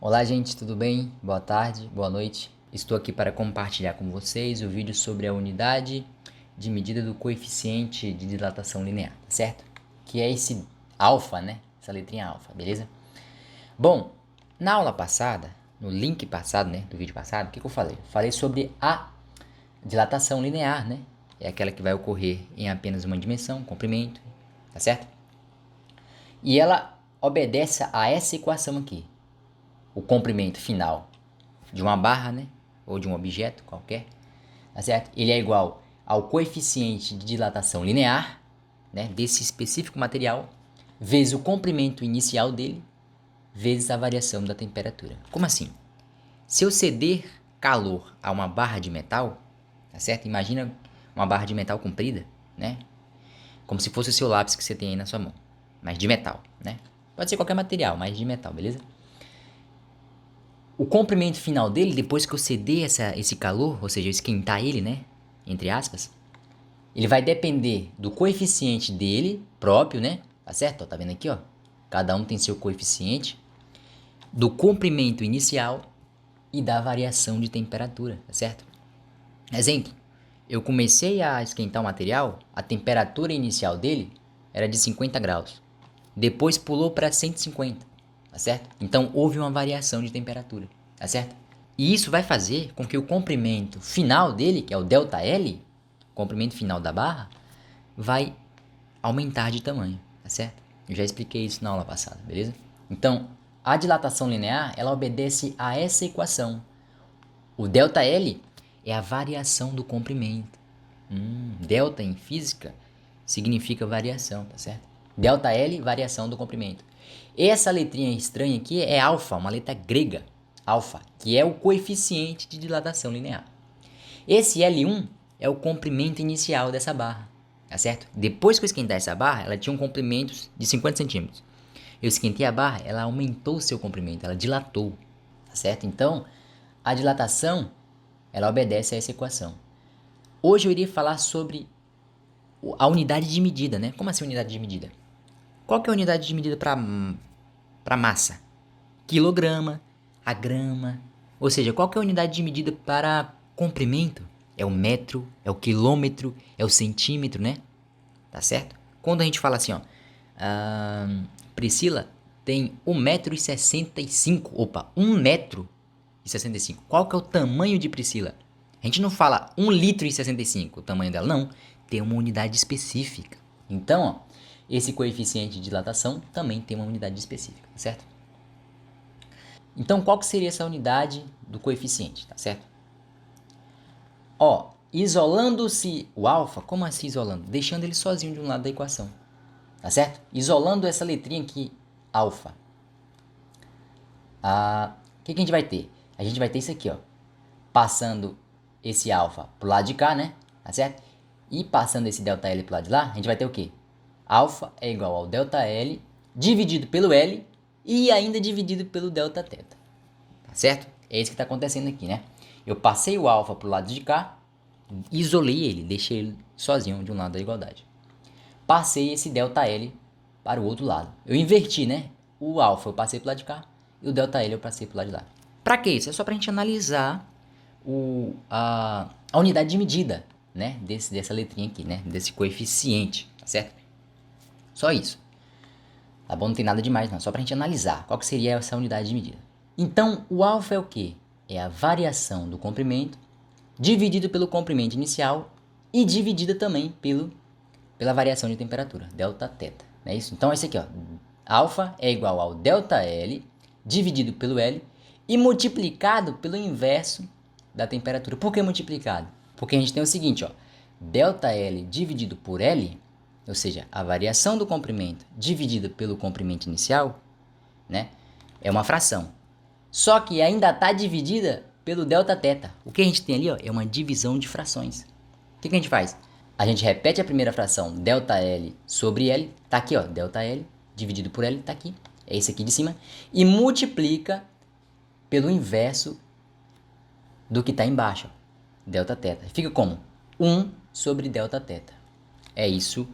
Olá, gente, tudo bem? Boa tarde, boa noite. Estou aqui para compartilhar com vocês o vídeo sobre a unidade de medida do coeficiente de dilatação linear, tá certo? Que é esse alfa, né? Essa letrinha alfa, beleza? Bom, na aula passada, no link passado, né, do vídeo passado, o que eu falei? Falei sobre a dilatação linear, né? É aquela que vai ocorrer em apenas uma dimensão, comprimento, tá certo? E ela obedece a essa equação aqui. O comprimento final de uma barra, né, ou de um objeto qualquer, tá certo? Ele é igual ao coeficiente de dilatação linear, né, desse específico material, vezes o comprimento inicial dele, vezes a variação da temperatura. Como assim? Se eu ceder calor a uma barra de metal, tá certo? Imagina uma barra de metal comprida, né? Como se fosse o seu lápis que você tem aí na sua mão, mas de metal, né? Pode ser qualquer material, mas de metal, beleza? O comprimento final dele, depois que eu ceder esse calor, ou seja, eu esquentar ele, né? Entre aspas, ele vai depender do coeficiente dele próprio, né? Tá certo? Ó, tá vendo aqui, ó? Cada um tem seu coeficiente, do comprimento inicial e da variação de temperatura, tá certo? Exemplo, eu comecei a esquentar o material, a temperatura inicial dele era de 50 graus. Depois pulou para 150, tá certo? Então houve uma variação de temperatura, tá certo? E isso vai fazer com que o comprimento final dele, que é o ΔL, o comprimento final da barra, vai aumentar de tamanho, tá certo? Eu já expliquei isso na aula passada, beleza? Então, a dilatação linear, ela obedece a essa equação. O ΔL é a variação do comprimento. Delta em física significa variação, tá certo? ΔL, variação do comprimento. Essa letrinha estranha aqui é alfa, uma letra grega, alfa, que é o coeficiente de dilatação linear. Esse L1 é o comprimento inicial dessa barra, tá certo? Depois que eu esquentar essa barra, ela tinha um comprimento de 50 centímetros. Eu esquentei a barra, ela aumentou o seu comprimento, ela dilatou, tá certo? Então, a dilatação, ela obedece a essa equação. Hoje eu iria falar sobre a unidade de medida, né? Como assim unidade de medida? Qual que é a unidade de medida para massa? Quilograma, a grama. Ou seja, qual que é a unidade de medida para comprimento? É o metro, é o quilômetro, é o centímetro, né? Tá certo? Quando a gente fala assim, ó, Priscila tem 1,65 m. Opa, 1,65 m. Qual que é o tamanho de Priscila? A gente não fala 1,65 l o tamanho dela, não. Tem uma unidade específica. Então, ó, esse coeficiente de dilatação também tem uma unidade específica, tá certo? Então, qual que seria essa unidade do coeficiente, tá certo? Ó, isolando-se o alfa, como assim isolando? Deixando ele sozinho de um lado da equação, tá certo? Isolando essa letrinha aqui, alfa. O que a gente vai ter? A gente vai ter isso aqui, ó. Passando esse alfa pro lado de cá, né? Tá certo? E passando esse ΔL pro lado de lá, a gente vai ter o quê? Alfa é igual ao ΔL dividido pelo L e ainda dividido pelo Δθ. Tá certo? É isso que está acontecendo aqui, né? Eu passei o alfa pro lado de cá, isolei ele, deixei ele sozinho de um lado da igualdade. Passei esse ΔL para o outro lado. Eu inverti, né? O alfa eu passei pro lado de cá e o ΔL eu passei pro lado de lá. Para que isso? É só para a gente analisar a unidade de medida, né? Dessa letrinha aqui, né? Desse coeficiente, tá certo? Só isso. Tá bom? Não tem nada demais, não. Só pra gente analisar qual que seria essa unidade de medida. Então, o alfa é o quê? É a variação do comprimento dividido pelo comprimento inicial e dividida também pela variação de temperatura, Δθ. Não é isso? Então, esse aqui, ó. Alfa é igual ao ΔL dividido pelo L e multiplicado pelo inverso da temperatura. Por que multiplicado? Porque a gente tem o seguinte, ó. ΔL dividido por L, ou seja, a variação do comprimento dividida pelo comprimento inicial, né, é uma fração. Só que ainda está dividida pelo Δθ. O que a gente tem ali, ó, é uma divisão de frações. O que a gente faz? A gente repete a primeira fração, ΔL sobre L, tá aqui, ó, ΔL dividido por L, tá aqui, é esse aqui de cima, e multiplica pelo inverso do que está embaixo, ó, Δθ. Fica como? 1 sobre Δθ. É isso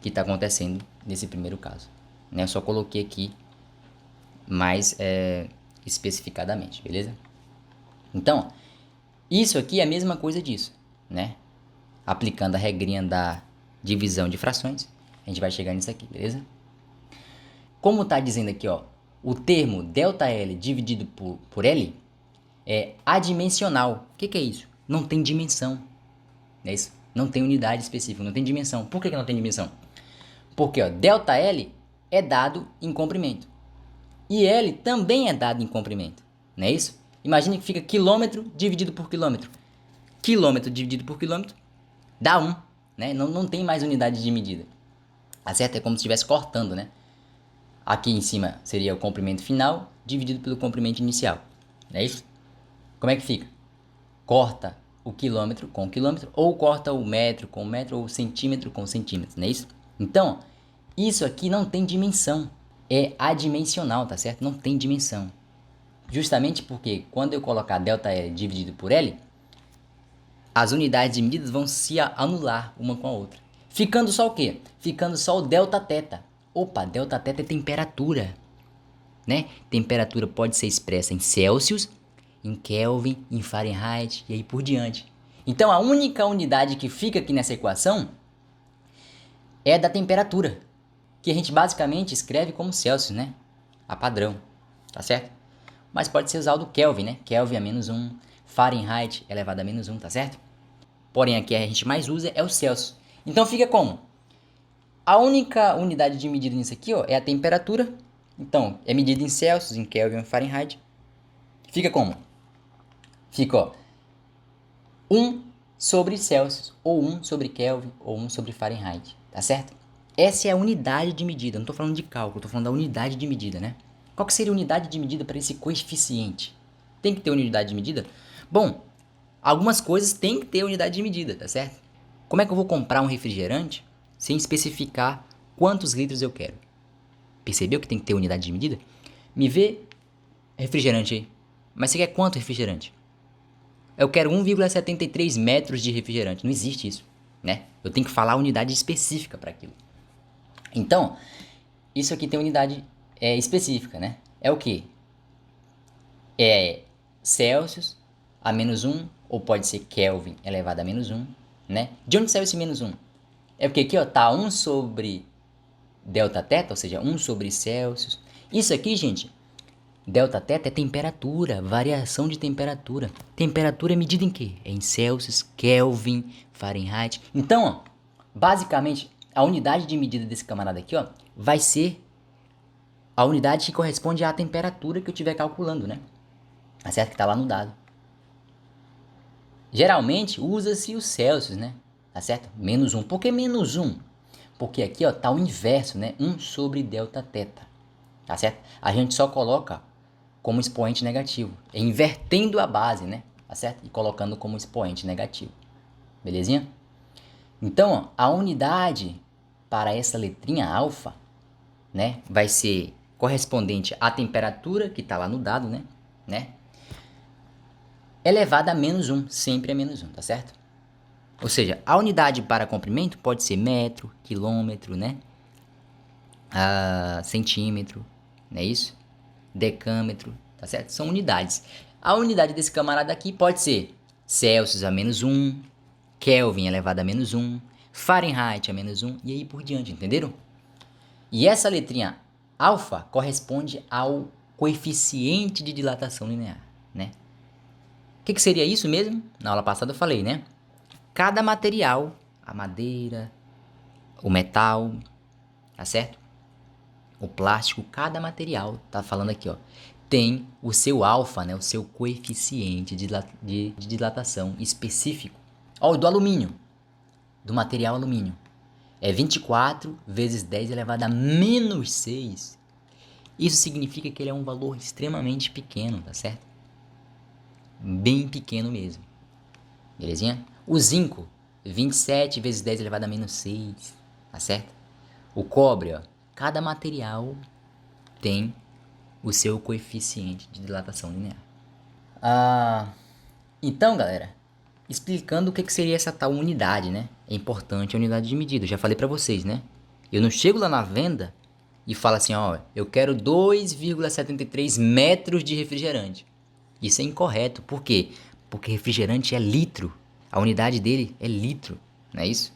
que está acontecendo nesse primeiro caso, né? Eu só coloquei aqui mais especificadamente, beleza? Então, isso aqui é a mesma coisa disso, né? Aplicando a regrinha da divisão de frações, a gente vai chegar nisso aqui, beleza? Como está dizendo aqui, ó, o termo ΔL dividido por L é adimensional. O que é isso? Não tem dimensão. Não é isso? Não tem unidade específica, não tem dimensão. Por que não tem dimensão? Porque ó, ΔL é dado em comprimento. E L também é dado em comprimento. Não é isso? Imagine que fica quilômetro dividido por quilômetro. Quilômetro dividido por quilômetro dá 1. Né? Não tem mais unidade de medida. Tá certo? É como se estivesse cortando, né? Aqui em cima seria o comprimento final dividido pelo comprimento inicial. Não é isso? Como é que fica? Corta o quilômetro com o quilômetro, ou corta o metro com o metro, ou o centímetro com o centímetro, não é isso? Então, isso aqui não tem dimensão. É adimensional, tá certo? Não tem dimensão. Justamente porque quando eu colocar ΔL dividido por L, as unidades de medidas vão se anular uma com a outra. Ficando só o quê? Ficando só o Δθ. Opa, Δθ é temperatura, né? Temperatura pode ser expressa em Celsius, em Kelvin, em Fahrenheit e aí por diante. Então a única unidade que fica aqui nessa equação é da temperatura, que a gente basicamente escreve como Celsius, né? A padrão, tá certo? Mas pode ser usado o Kelvin, né? Kelvin a -1, Fahrenheit elevado a -1, tá certo? Porém aqui a gente mais usa é o Celsius. Então fica como? A única unidade de medida nisso aqui, ó, é a temperatura. Então é medida em Celsius, em Kelvin, em Fahrenheit. Fica como? Fica, ó, 1 sobre Celsius, ou 1 sobre Kelvin, ou 1 sobre Fahrenheit, tá certo? Essa é a unidade de medida, não estou falando de cálculo, estou falando da unidade de medida, né? Qual que seria a unidade de medida para esse coeficiente? Tem que ter unidade de medida? Bom, algumas coisas tem que ter unidade de medida, tá certo? Como é que eu vou comprar um refrigerante sem especificar quantos litros eu quero? Percebeu que tem que ter unidade de medida? Me vê refrigerante aí. Mas você quer quanto refrigerante? Eu quero 1,73 metros de refrigerante. Não existe isso, né? Eu tenho que falar a unidade específica para aquilo. Então, isso aqui tem unidade específica, né? É o quê? É Celsius a -1, ou pode ser Kelvin elevado a -1, né? De onde saiu esse -1? É porque aqui, ó, tá 1 sobre Δθ, ou seja, 1 sobre Celsius. Isso aqui, gente, Δθ é temperatura, variação de temperatura. Temperatura é medida em quê? É em Celsius, Kelvin, Fahrenheit. Então, ó, basicamente, a unidade de medida desse camarada aqui, ó, vai ser a unidade que corresponde à temperatura que eu estiver calculando, né? Tá certo? Que tá lá no dado. Geralmente, usa-se o Celsius, né? Tá certo? -1. Por que -1? Porque aqui, ó, tá o inverso, né? 1 sobre Δθ. Tá certo? A gente só coloca como expoente negativo, invertendo a base, né? Tá certo? E colocando como expoente negativo. Belezinha? Então, ó, a unidade para essa letrinha alfa, né, vai ser correspondente à temperatura que está lá no dado, né? Elevada a -1, sempre a -1, tá certo? Ou seja, a unidade para comprimento pode ser metro, quilômetro, né? Centímetro, não é isso? Decâmetro, tá certo? São unidades. A unidade desse camarada aqui pode ser Celsius a -1, Kelvin elevado a -1, Fahrenheit a -1 e aí por diante, entenderam? E essa letrinha alfa corresponde ao coeficiente de dilatação linear, né? O que seria isso mesmo? Na aula passada eu falei, né? Cada material, a madeira, o metal, tá certo? O plástico, cada material, tá falando aqui, ó, tem o seu alfa, né? O seu coeficiente de dilatação específico. Ó, o do alumínio, do material alumínio, é 24 vezes 10 elevado a -6. Isso significa que ele é um valor extremamente pequeno, tá certo? Bem pequeno mesmo. Belezinha? O zinco, 27 vezes 10 elevado a -6, tá certo? O cobre, ó, cada material tem o seu coeficiente de dilatação linear. Então, galera, explicando o que seria essa tal unidade, né? É importante a unidade de medida, eu já falei pra vocês, né? Eu não chego lá na venda e fala assim, ó, eu quero 2,73 metros de refrigerante. Isso é incorreto. Por quê? Porque refrigerante é litro. A unidade dele é litro, não é isso?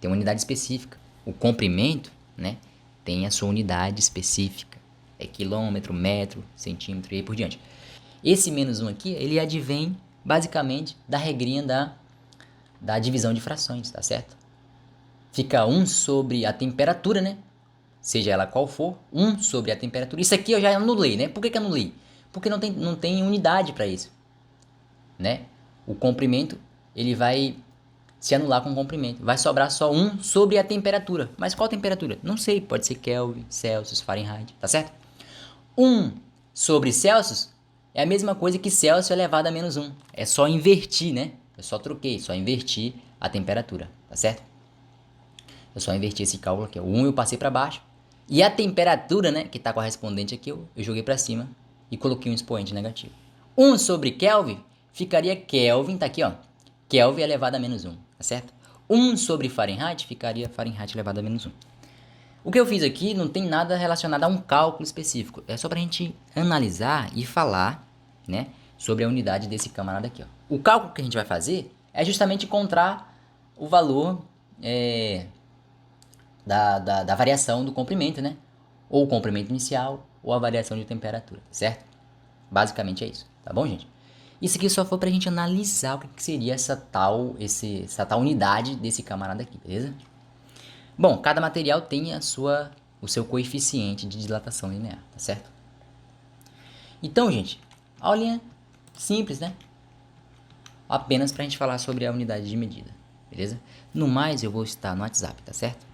Tem uma unidade específica. O comprimento, né, tem a sua unidade específica. É quilômetro, metro, centímetro e aí por diante. Esse -1 aqui, ele advém basicamente da regrinha da divisão de frações, tá certo? Fica 1 sobre a temperatura, né? Seja ela qual for, 1 sobre a temperatura. Isso aqui eu já anulei, né? Por que anulei? Porque não tem unidade para isso, né? O comprimento, ele vai se anular com o comprimento. Vai sobrar só 1 sobre a temperatura. Mas qual temperatura? Não sei, pode ser Kelvin, Celsius, Fahrenheit, tá certo? 1 sobre Celsius é a mesma coisa que Celsius elevado a -1. É só invertir, né? Eu só troquei, só inverti a temperatura, tá certo? Eu só inverti esse cálculo aqui. O 1 eu passei para baixo. E a temperatura, né, que está correspondente aqui, eu joguei para cima e coloquei um expoente negativo. 1 sobre Kelvin ficaria Kelvin, tá aqui, ó. Kelvin elevado a -1, tá certo? 1 sobre Fahrenheit ficaria Fahrenheit elevado a -1. O que eu fiz aqui não tem nada relacionado a um cálculo específico. É só para a gente analisar e falar, né, sobre a unidade desse camarada aqui, ó. O cálculo que a gente vai fazer é justamente encontrar o valor da variação do comprimento, né? Ou o comprimento inicial, ou a variação de temperatura, certo? Basicamente é isso, tá bom, gente? Isso aqui só foi pra gente analisar o que seria essa tal unidade desse camarada aqui, beleza? Bom, cada material tem o seu coeficiente de dilatação linear, tá certo? Então, gente, aulinha simples, né? Apenas pra gente falar sobre a unidade de medida, beleza? No mais, eu vou estar no WhatsApp, tá certo?